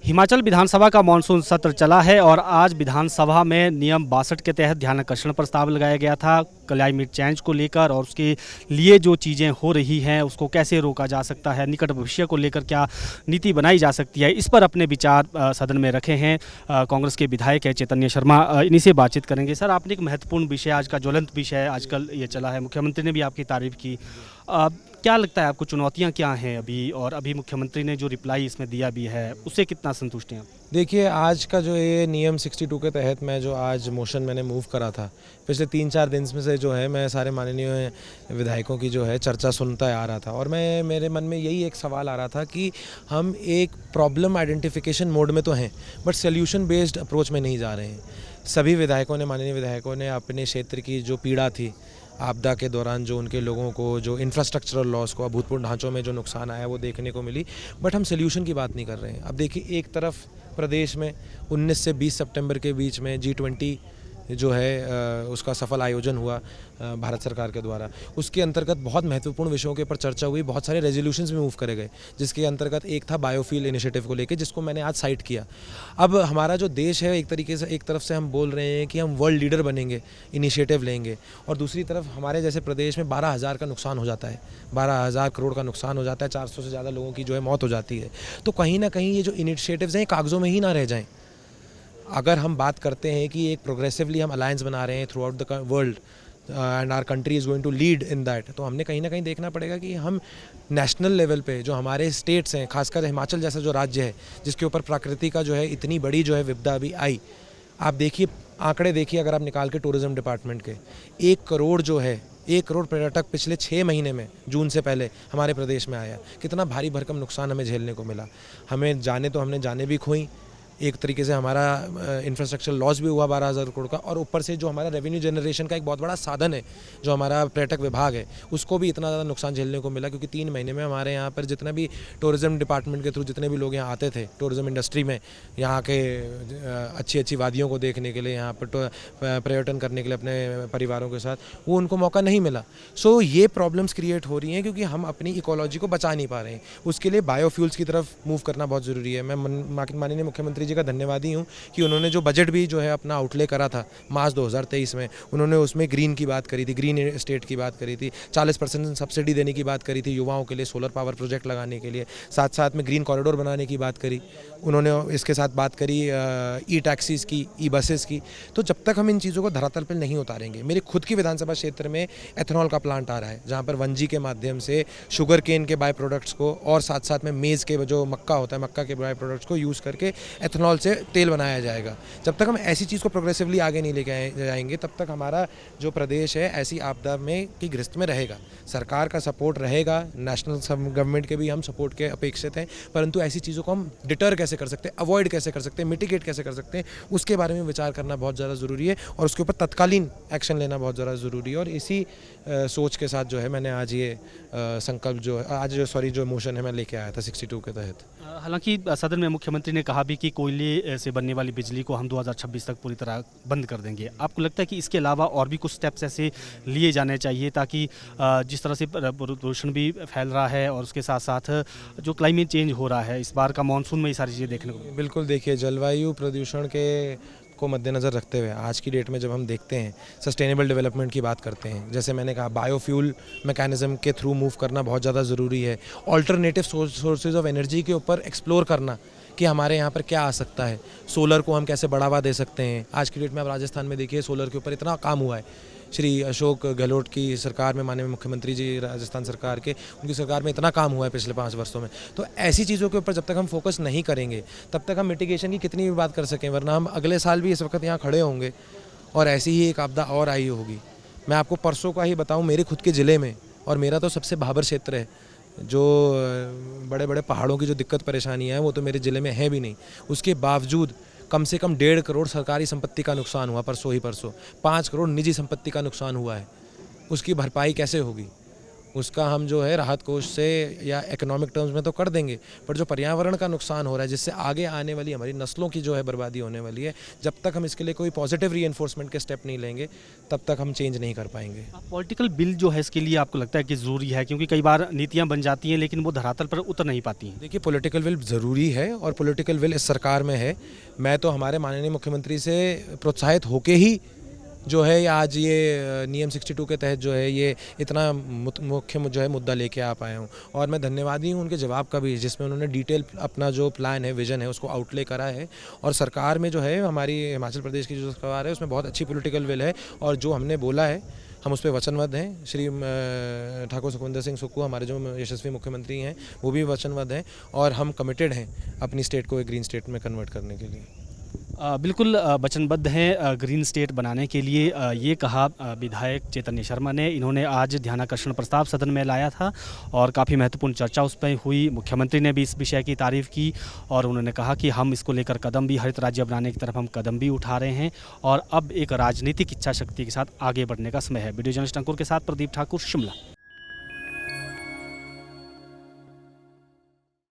हिमाचल विधानसभा का मानसून सत्र चला है और आज विधानसभा में नियम 62 के तहत ध्यानाकर्षण प्रस्ताव लगाया गया था क्लाइमेट चेंज को लेकर और उसके लिए जो चीज़ें हो रही हैं उसको कैसे रोका जा सकता है, निकट भविष्य को लेकर क्या नीति बनाई जा सकती है, इस पर अपने विचार सदन में रखे हैं कांग्रेस के विधायक है चैतन्य शर्मा। इन्हीं से बातचीत करेंगे। सर, आपने एक महत्वपूर्ण विषय, आज का ज्वलंत विषय आजकल ये चला है, मुख्यमंत्री ने भी आपकी तारीफ की। क्या लगता है आपको, चुनौतियां क्या हैं अभी, और अभी मुख्यमंत्री ने जो रिप्लाई इसमें दिया भी है उससे कितना संतुष्ट हैं? देखिए, आज का जो ये नियम 62 के तहत मैं जो आज मोशन मैंने मूव करा था, पिछले 3-4 दिन में से जो है मैं सारे माननीय विधायकों की जो है चर्चा सुनता आ रहा था और मेरे मन में यही एक सवाल आ रहा था कि हम एक प्रॉब्लम आइडेंटिफिकेशन मोड में तो हैं, बट सोल्यूशन बेस्ड अप्रोच में नहीं जा रहे हैं। सभी विधायकों ने, माननीय विधायकों ने अपने क्षेत्र की जो पीड़ा थी, आपदा के दौरान जो उनके लोगों को जो इंफ्रास्ट्रक्चरल लॉस को, अभूतपूर्व ढांचों में जो नुकसान आया वो देखने को मिली, बट हम सोल्यूशन की बात नहीं कर रहे हैं। अब देखिए, एक तरफ प्रदेश में 19 से 20 सितंबर के बीच में G20 जो है उसका सफल आयोजन हुआ भारत सरकार के द्वारा। उसके अंतर्गत बहुत महत्वपूर्ण विषयों के ऊपर चर्चा हुई, बहुत सारे रेजोल्यूशंस भी मूव करे गए, जिसके अंतर्गत एक था बायोफ्यूल इनिशिएटिव को लेके, जिसको मैंने आज साइट किया। अब हमारा जो देश है, एक तरीके से एक तरफ से हम बोल रहे हैं कि हम वर्ल्ड लीडर बनेंगे, इनिशिएटिव लेंगे, और दूसरी तरफ हमारे जैसे प्रदेश में 12,000 का नुकसान हो जाता है, 12,000 करोड़ का नुकसान हो जाता है, 400 से ज़्यादा लोगों की जो है मौत हो जाती है। तो कहीं ना कहीं ये जो इनिशिएटिव्स हैं कागज़ों में ही ना रह जाएँ। अगर हम बात करते हैं कि एक प्रोग्रेसिवली हम अलायंस बना रहे हैं throughout the world and our country is going to lead in that, तो हमने कहीं ना कहीं देखना पड़ेगा कि हम नेशनल लेवल पे जो हमारे स्टेट्स हैं, खासकर हिमाचल जैसा जो राज्य है जिसके ऊपर प्रकृति का जो है इतनी बड़ी जो है विपदा अभी आई, आप देखिए, आंकड़े देखिए अगर आप निकाल के टूरिज्म डिपार्टमेंट के, 1 करोड़ जो है, 1 करोड़ पर्यटक पिछले 6 महीने में, जून से पहले हमारे प्रदेश में आया। कितना भारी भरकम नुकसान हमें झेलने को मिला। हमने जाने भी खोई, एक तरीके से हमारा इंफ्रास्ट्रक्चर लॉस भी हुआ 12,000 करोड़ का, और ऊपर से जो हमारा रेवेन्यू जनरेशन का एक बहुत बड़ा साधन है जो हमारा पर्यटक विभाग है, उसको भी इतना ज़्यादा नुकसान झेलने को मिला, क्योंकि 3 महीने में हमारे यहाँ पर जितना भी टूरिज्म डिपार्टमेंट के थ्रू जितने भी लोग यहाँ आते थे टूरिज्म इंडस्ट्री में, यहाँ के अच्छी अच्छी वादियों को देखने के लिए, यहाँ पर पर्यटन करने के लिए अपने परिवारों के साथ, वो उनको मौका नहीं मिला। सो ये प्रॉब्लम्स क्रिएट हो रही हैं क्योंकि हम अपनी इकोलॉजी को बचा नहीं पा रहे हैं। उसके लिए बायोफ्यूल्स की तरफ मूव करना बहुत ज़रूरी है। मैं माननीय मुख्यमंत्री जी का धन्यवादी हूँ कि उन्होंने जो बजट भी जो है अपना आउटले करा था मार्च 2023 में, उन्होंने उसमें ग्रीन की बात करी थी, ग्रीन एस्टेट की बात करी थी, 40% सब्सिडी देने की बात करी थी युवाओं के लिए, सोलर पावर प्रोजेक्ट लगाने के लिए, साथ साथ में ग्रीन कॉरिडोर बनाने की बात करी उन्होंने। इसके साथ बात करी ई टैक्सीज़ की, ई बसेस की। तो जब तक हम इन चीज़ों को धरातल पर नहीं उतारेंगे, मेरी खुद की विधानसभा क्षेत्र में एथेनॉल का प्लांट आ रहा है जहाँ पर 1G के माध्यम से शुगर केन के बाय प्रोडक्ट्स को और साथ साथ में मेज़ के जो मक्का होता है, मक्का के बाय प्रोडक्ट्स को यूज़ करके एथेनॉल से तेल बनाया जाएगा। जब तक हम ऐसी चीज़ को प्रोग्रेसिवली आगे नहीं लेके जाएंगे, तब तक हमारा जो प्रदेश है ऐसी आपदा में की गिरफ्त में रहेगा। सरकार का सपोर्ट रहेगा, नेशनल गवर्नमेंट के भी हम सपोर्ट के अपेक्षित हैं, परंतु ऐसी चीज़ों को हम डिटर कैसे कर सकते हैं, अवॉइड कैसे कर सकते हैं, मिटिगेट कैसे कर सकते हैं, उसके बारे में विचार करना बहुत ज़्यादा ज़रूरी है और उसके ऊपर तत्कालीन एक्शन लेना बहुत ज़्यादा ज़रूरी है। और इसी सोच के साथ जो है मैंने आज ये संकल्प जो मोशन है मैं लेके आया था 62 के तहत। हालांकि सदन में मुख्यमंत्री ने कहा भी कि कोयले से बनने वाली बिजली को हम 2026 तक पूरी तरह बंद कर देंगे। आपको लगता है कि इसके अलावा और भी कुछ स्टेप्स ऐसे लिए जाने चाहिए ताकि जिस तरह से प्रदूषण भी फैल रहा है और उसके साथ साथ जो क्लाइमेट चेंज हो रहा है, इस बार का मानसून में ये सारी चीज़ें देखने को? बिल्कुल, देखिए, जलवायु प्रदूषण के को मद्देनज़र रखते हुए आज की डेट में जब हम देखते हैं सस्टेनेबल डेवलपमेंट की बात करते हैं, जैसे मैंने कहा बायोफ्यूल मैकेनिज्म के थ्रू मूव करना बहुत ज़्यादा ज़रूरी है। ऑल्टरनेटिव सोर्सेज ऑफ एनर्जी के ऊपर एक्सप्लोर करना कि हमारे यहाँ पर क्या आ सकता है, सोलर को हम कैसे बढ़ावा दे सकते हैं। आज की डेट में आप राजस्थान में देखिए, सोलर के ऊपर इतना काम हुआ है, श्री अशोक गहलोत की सरकार में, माननीय मुख्यमंत्री जी राजस्थान सरकार के, उनकी सरकार में इतना काम हुआ है पिछले 5 वर्षों में। तो ऐसी चीज़ों के ऊपर जब तक हम फोकस नहीं करेंगे तब तक हम मिटिगेशन की कितनी भी बात कर सकें, वरना हम अगले साल भी इस वक्त यहाँ खड़े होंगे और ऐसी ही एक आपदा और आई होगी। मैं आपको परसों का ही बताऊँ, मेरे खुद के ज़िले में, और मेरा तो सबसे भाबर क्षेत्र है, जो बड़े बड़े पहाड़ों की जो दिक्कत परेशानियाँ हैं वो तो मेरे ज़िले में है भी नहीं, उसके बावजूद कम से कम 1.5 करोड़ सरकारी संपत्ति का नुकसान हुआ परसों ही परसों, 5 करोड़ निजी संपत्ति का नुकसान हुआ है। उसकी भरपाई कैसे होगी? उसका हम जो है राहत कोष से या इकोनॉमिक टर्म्स में तो कर देंगे, पर जो पर्यावरण का नुकसान हो रहा है, जिससे आगे आने वाली हमारी नस्लों की जो है बर्बादी होने वाली है, जब तक हम इसके लिए कोई पॉजिटिव रीइंफोर्समेंट के स्टेप नहीं लेंगे तब तक हम चेंज नहीं कर पाएंगे। पॉलिटिकल बिल जो है इसके लिए आपको लगता है कि ज़रूरी है, क्योंकि कई बार नीतियां बन जाती हैं लेकिन वो धरातल पर उतर नहीं पाती हैं। देखिए, पॉलिटिकल विल ज़रूरी है और पॉलिटिकल विल इस सरकार में है। मैं तो हमारे माननीय मुख्यमंत्री से प्रोत्साहित होके ही जो है आज ये नियम 62 के तहत जो है ये इतना मुख्य जो है मुद्दा लेके आ पाया हूँ, और मैं धन्यवादी हूँ उनके जवाब का भी, जिसमें उन्होंने डिटेल अपना जो प्लान है, विजन है, उसको आउटले करा है। और सरकार में जो है हमारी हिमाचल प्रदेश की जो सरकार है उसमें बहुत अच्छी पॉलिटिकल विल है, और जो हमने बोला है हम उस पर वचनबद्ध हैं। श्री ठाकुर सुखविंदर सिंह सुक्खू हमारे जो यशस्वी मुख्यमंत्री हैं वो भी वचनबद्ध हैं, और हम कमिटेड हैं अपनी स्टेट को एक ग्रीन स्टेट में कन्वर्ट करने के लिए। बिल्कुल वचनबद्ध हैं ग्रीन स्टेट बनाने के लिए, ये कहा विधायक चैतन्य शर्मा ने। इन्होंने आज ध्यानाकर्षण प्रस्ताव सदन में लाया था और काफ़ी महत्वपूर्ण चर्चा उस पर हुई। मुख्यमंत्री ने भी इस विषय की तारीफ़ की और उन्होंने कहा कि हम इसको लेकर कदम भी, हरित राज्य बनाने की तरफ हम कदम भी उठा रहे हैं और अब एक राजनीतिक इच्छा शक्ति के साथ आगे बढ़ने का समय है। वीडियो जर्नलिस्ट अंकुर के साथ प्रदीप ठाकुर, शिमला।